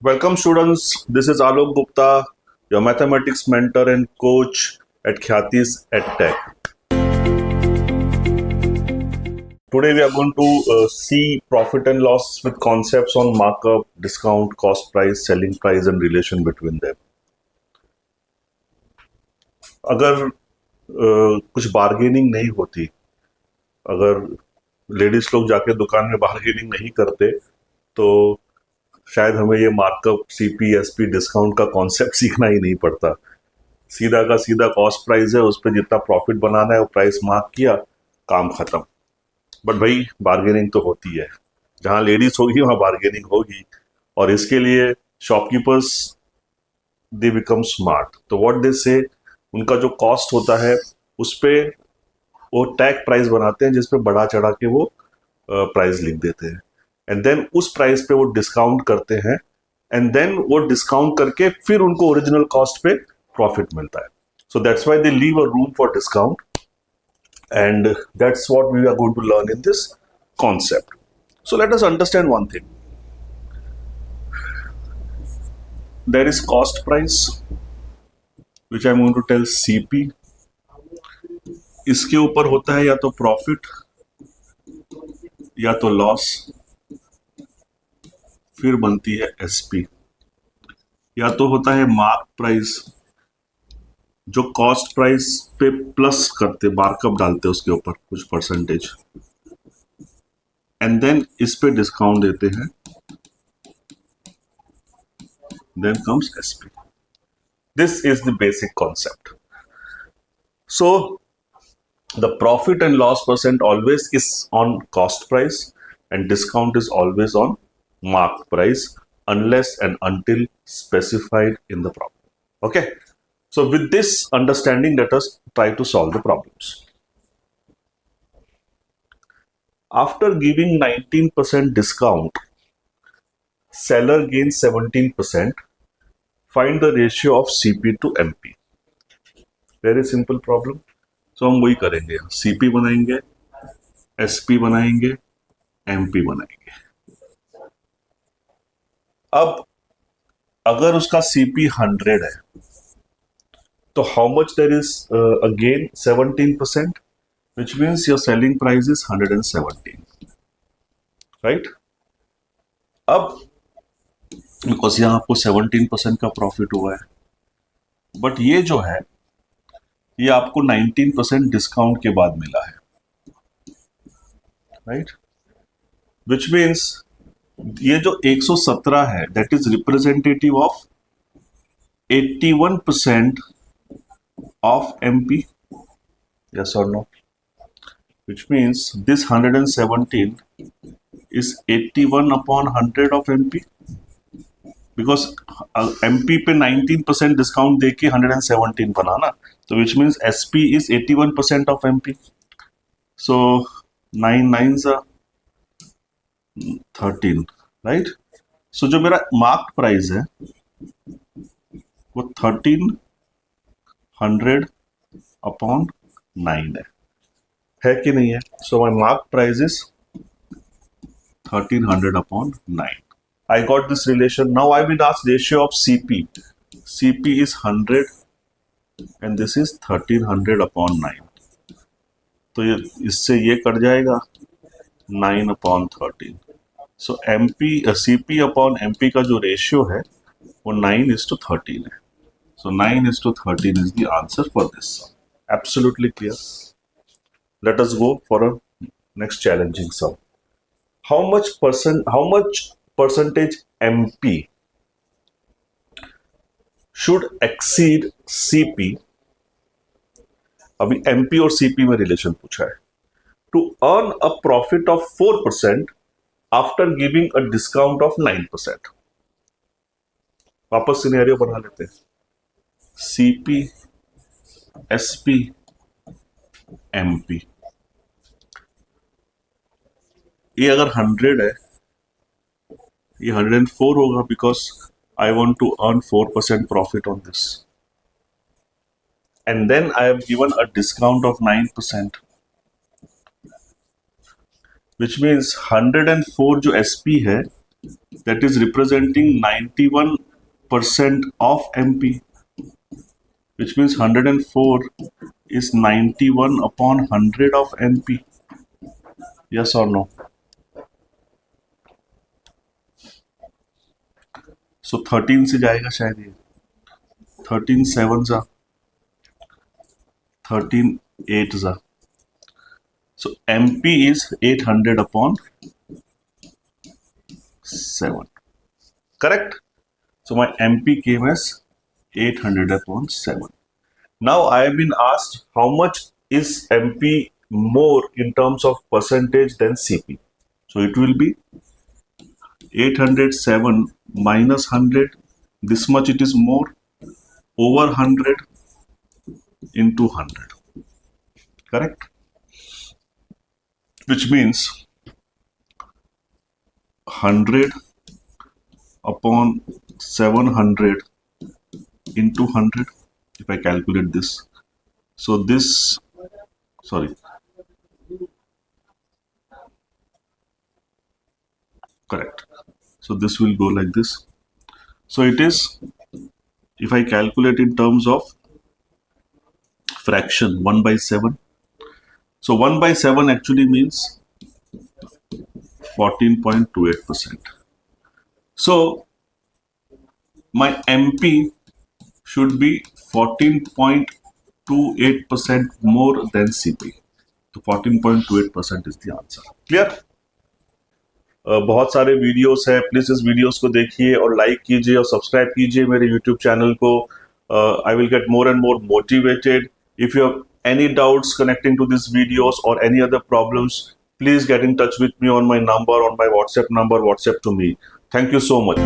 Welcome students, this is Alok Gupta, your mathematics mentor and coach at Khyati's EdTech. Today we are going to see profit and loss with concepts on markup, discount, cost price, selling price and relation between them. अगर कुछ bargaining नहीं होती, अगर ladies लोग जाके दुकान में bargaining नहीं करते तो शायद हमें ये मार्कअप, सीपी, एसपी, डिस्काउंट का कॉन्सेप्ट सीखना ही नहीं पड़ता। सीधा का सीधा कॉस्ट प्राइस है, उस पर जितना प्रॉफिट बनाना है वो प्राइस मार्क किया, काम खत्म। बट भाई बार्गेनिंग तो होती है, जहाँ लेडीज होगी वहाँ बार्गेनिंग होगी, और इसके लिए शॉपकीपर्स दे बिकम स्मार्ट। तो व्हाट दे से, उनका जो कॉस्ट होता है उस पर वो टैग प्राइस बनाते हैं, जिसपे बढ़ा चढ़ा के वो प्राइस लिख देते हैं, एंड देन उस प्राइस पे वो डिस्काउंट करते हैं, एंड देन वो डिस्काउंट करके फिर उनको ओरिजिनल कॉस्ट पे प्रॉफिट मिलता है। So that's why they leave a room for discount, and that's what we are going to learn in this concept. So let us understand one thing. There is cost price, which I am going to tell CP. इसके ऊपर होता है या तो profit या तो loss, फिर बनती है एसपी, या तो होता है मार्क प्राइस, जो कॉस्ट प्राइस पे प्लस करते, मार्कअप डालते उसके ऊपर कुछ परसेंटेज, एंड देन इस पे डिस्काउंट देते हैं, then comes SP. This is the basic concept. So the profit and loss percent always is on cost price and discount is always on mark price unless and until specified in the problem. Okay, so with this understanding, let us try to solve the problems. After giving 19% discount, seller gains 17%. Find the ratio of CP to MP. Very simple problem. तो हम वही करेंगे, CP बनाएंगे, SP बनाएंगे, MP बनाएंगे. अब अगर उसका सीपी 100 है तो how much there is again 17%, which means your selling price is 117, right. अब बिकॉज यहाँ आपको 17% का प्रॉफिट हुआ है, बट ये जो है ये आपको 19% डिस्काउंट के बाद मिला है, राइट. विच मीन्स ये जो 117 है that is representative of 81% of MP, yes और no. Which means this 117 is 81 upon 100 of MP, because MP पे 19% डिस्काउंट देके 117 बना ना, तो which means SP is 81% of MP. So 9 9s are 13, right. So जो मेरा मार्क प्राइस है वो 1300 अपॉन 9 है कि नहीं है. So my mark price is 1300 upon 9. I got this relation. Now I will ask ratio of CP. CP is 100 and this is 1300 upon 9. तो ये इससे ये कट जाएगा 9 upon 13. So MP CP upon MP का जो रेशियो है वो 9:13 है. So 9:13 is the answer for this sum. Absolutely clear. Let us go for a next challenging sum. How much percentage MP should exceed CP. अभी MP और CP में relation पूछा है. To earn a profit of 4% after giving a discount of 9%. वापस scenario बना लेते हैं. CP, SP, MP. ये अगर 100 है, ये 104 होगा, because I want to earn 4% profit on this, and then I have given a discount of 9%, which means 104 जो एसपी है that is representing 91% of MP, which means 104 is 91 upon 100 of MP. Yes or no? So 13 से जाएगा शायद ये, 13 7 जा, 13 8 जा. So MP is 800 upon 7. Correct? So my MP came as 800 upon 7. Now I have been asked how much is MP more in terms of percentage than CP. So it will be 807 minus 100. This much it is more, over 100 into 100. Correct? Which means 100 upon 700 into 100, if I calculate this. So this, sorry, correct. So this will go like this. So it is, if I calculate in terms of fraction, 1 by 7. So 1 by 7 actually means 14.28%. So my MP should be 14.28% more than CP. So 14.28% is the answer. Clear? बहुत सारे videos है, please इस videos को देखिए और like कीजिए और subscribe कीजिए मेरे यूट्यूब चैनल को. I will get more and more motivated. If you have any doubts connecting to these videos or any other problems, please get in touch with me on my number, on my WhatsApp number. WhatsApp to me. Thank you so much.